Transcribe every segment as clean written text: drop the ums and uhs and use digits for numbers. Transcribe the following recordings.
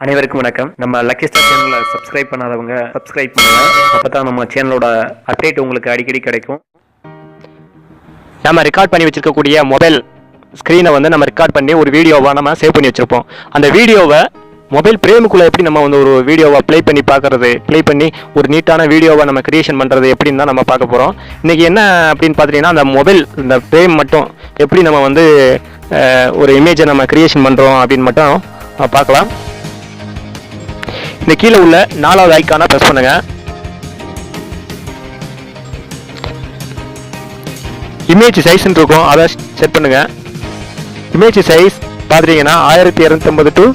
அனைவருக்கும் வணக்கம். நம்ம லக்கிஸ்டார் சேனலை சப்ஸ்கிரைப் பண்ணாதவங்க சப்ஸ்கிரைப் பண்ணுங்க. அப்பதான் நம்ம சேனலோட அப்டேட் உங்களுக்கு அடிக்கடி கிடைக்கும். நம்ம ரெக்கார்ட் பண்ணி வச்சிருக்கக்கூடிய மொபைல் ஸ்க்ரீனை வந்து நம்ம ரெக்கார்ட் பண்ணி ஒரு வீடியோவாக நம்ம சேவ் பண்ணி வச்சிருப்போம். அந்த வீடியோவை மொபைல் பிரேமுக்குள்ளே எப்படி நம்ம வந்து ஒரு வீடியோவை ப்ளே பண்ணி பார்க்கறது, ப்ளே பண்ணி ஒரு நீட்டான வீடியோவை நம்ம கிரியேஷன் பண்ணுறது எப்படின்னு தான் நம்ம பார்க்க போகிறோம். இன்றைக்கி என்ன அப்படின்னு பார்த்தீங்கன்னா, அந்த மொபைல் இந்த பிரேம் மட்டும் எப்படி நம்ம வந்து ஒரு இமேஜை நம்ம கிரியேஷன் பண்ணுறோம் அப்படின்னு மட்டும் பார்க்கலாம். இந்த கீழே உள்ள 4வது ஐக்கானை ப்ரெஸ் பண்ணுங்க. இமேஜ் சைஸ்ன்னு இருக்கும், அதை செட் பண்ணுங்க. இமேஜ் சைஸ் பார்த்துட்டீங்கன்னா 1250 to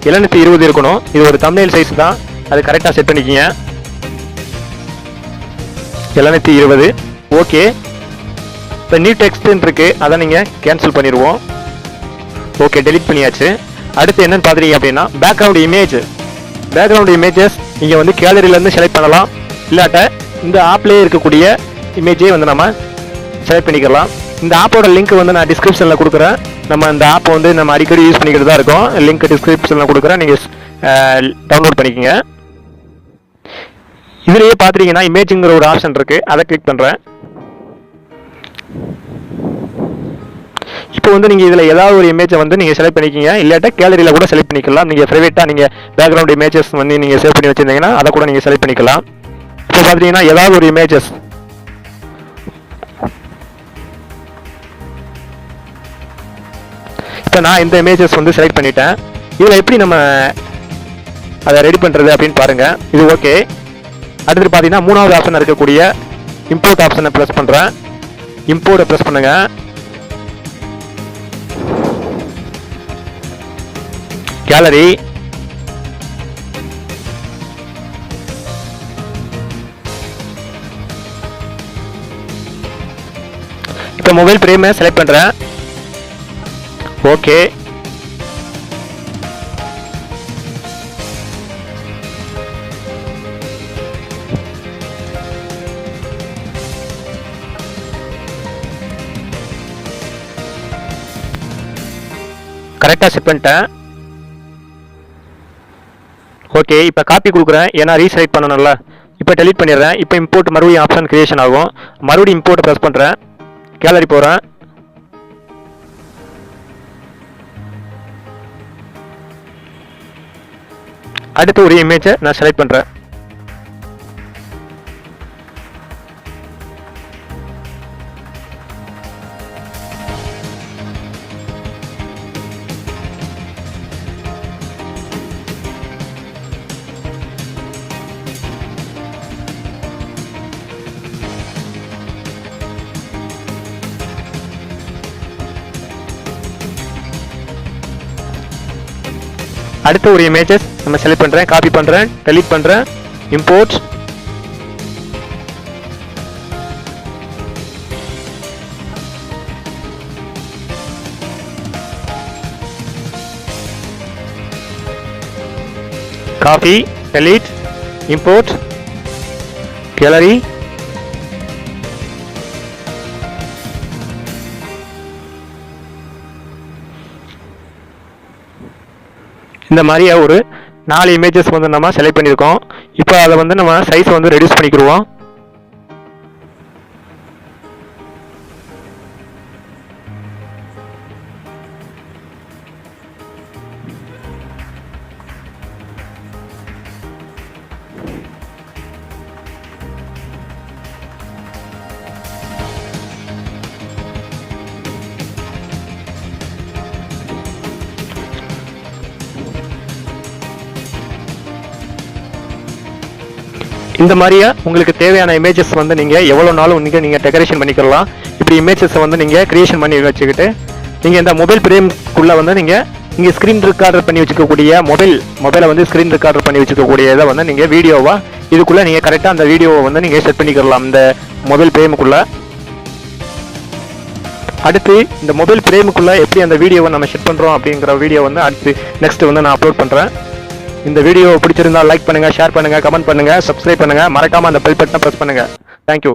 720 இருக்கணும். இது ஒரு தம்ப்நெயில் சைஸ் தான், அது கரெக்டாக செட் பண்ணிக்கிங்க. 720 ஓகே. இப்போ நியூ டெக்ஸ்ட்னு இருக்கு, அதை நீங்கள் கேன்சல் பண்ணிடுவோம். ஓகே, டெலிட் பண்ணியாச்சு. அடுத்து என்னன்னு பார்த்துட்டீங்க அப்படின்னா, பேக்ரவுண்ட் இமேஜஸ் நீங்கள் வந்து கேலரியிலேருந்து செலக்ட் பண்ணலாம். இல்லாட்ட இந்த ஆப்லேயே இருக்கக்கூடிய இமேஜே வந்து நம்ம செலக்ட் பண்ணிக்கலாம். இந்த ஆப்போட லிங்க் வந்து நான் டிஸ்கிரிப்ஷனில் கொடுக்குறேன். நம்ம இந்த ஆப்பை வந்து நம்ம அடிக்கடி யூஸ் பண்ணிக்கிட்டு தான் இருக்கோம். லிங்க் டிஸ்கிரிப்ஷனில் கொடுக்குறேன், நீங்கள் டவுன்லோட் பண்ணிக்கோங்க. இதுலேயே பார்த்துட்டீங்கன்னா இமேஜுங்கிற ஒரு ஆப்ஷன் இருக்குது, அதை கிளிக் பண்ணுறேன். இப்போ வந்து நீங்கள் இதில் ஏதாவது ஒரு இமேஜை வந்து நீங்கள் செலக்ட் பண்ணிக்கிங்க. இல்லாட்டா கேலரியில் கூட செலக்ட் பண்ணிக்கலாம். நீங்கள் ப்ரைவேட்டாக நீங்கள் பேக்ரவுண்ட் இமேஜஸ் வந்து நீங்கள் சேவ் பண்ணி வச்சுருந்தீங்கன்னா அதை கூட நீங்கள் செலக்ட் பண்ணிக்கலாம். இப்போ பார்த்தீங்கன்னா ஏதாவது ஒரு இமேஜஸ் இப்போ நான் இந்த இமேஜஸ் வந்து செலக்ட் பண்ணிட்டேன். இதில் எப்படி நம்ம அதை ரெடி பண்ணுறது அப்படின்னு பாருங்கள். இது ஓகே. அடுத்து பார்த்தீங்கன்னா 3வது ஆப்ஷன் இருக்கக்கூடிய இம்போர்ட் ஆப்ஷனை ப்ரெஸ் பண்ணுறேன். இம்போர்ட்டை ப்ரெஸ் பண்ணுங்கள். கேலரி இப்போ மொபைல் பிரேமை செலக்ட் பண்ணுறேன். ஓகே. கரெக்டாக செட் பண்ணிட்டேன். ஓகே, இப்போ காப்பி கொடுக்குறேன், ஏன்னா ரீசெலக்ட் பண்ணணும்ல. இப்போ டெலிட் பண்ணிடுறேன். இப்போ இம்போர்ட் மறுபடியும் ஆப்ஷன் கிரியேஷன் ஆகும். மறுபடியும் இம்போர்ட் ப்ரெஸ் பண்ணுறேன். கேலரி போகிறேன். அடுத்து ஒரு இமேஜை நான் செலக்ட் பண்ணுறேன். அடுத்து ஒரு இமேஜஸ் நம்ம செலக்ட் பண்ணுறேன், காப்பி பண்ணுறேன், டெலிட் பண்ணுறேன், import. Copy, delete, import, gallery. இந்த மாதிரியே ஒரு 4 இமேஜஸ் வந்து நம்ம செலக்ட் பண்ணியிருக்கோம். இப்போ அதை வந்து நம்ம சைஸை வந்து ரெடியூஸ் பண்ணிக்கிடுவோம். இந்த மாதிரியே உங்களுக்கு தேவையான இமேஜஸ் வந்து நீங்கள் எவ்வளோ நாளும் நீங்கள் டெக்கரேஷன் பண்ணிக்கலாம். இப்படி இமேஜஸை வந்து நீங்கள் கிரியேஷன் பண்ணி வச்சுக்கிட்டு நீங்கள் இந்த மொபைல் பிரேம்குள்ளே வந்து நீங்கள் இங்கே ஸ்க்ரீன் ரெக்கார்டர் பண்ணி வச்சுக்கக்கூடிய மொபைலை வந்து ஸ்க்ரீன் ரெக்கார்டர் பண்ணி வச்சுக்கக்கூடிய இதை வந்து நீங்கள் வீடியோவாக இதுக்குள்ளே நீங்கள் கரெக்டாக அந்த வீடியோவை வந்து நீங்கள் செட் பண்ணிக்கலாம் இந்த மொபைல் பிரேமுக்குள்ளே. அடுத்து இந்த மொபைல் பிரேமுக்குள்ளே எப்படி அந்த வீடியோவை நம்ம செட் பண்ணுறோம் அப்படிங்கிற வீடியோ வந்து அடுத்து நெக்ஸ்ட் வந்து நான் அப்லோட் பண்ணுறேன். இந்த வீடியோ பிடிச்சிருந்தா லைக் பண்ணுங்க, ஷேர் பண்ணுங்க, கமெண்ட் பண்ணுங்க, சப்ஸ்கிரைப் பண்ணுங்க, மறக்காம அந்த பெல் பட்டனை பிரஸ் பண்ணுங்க. தேங்க்யூ.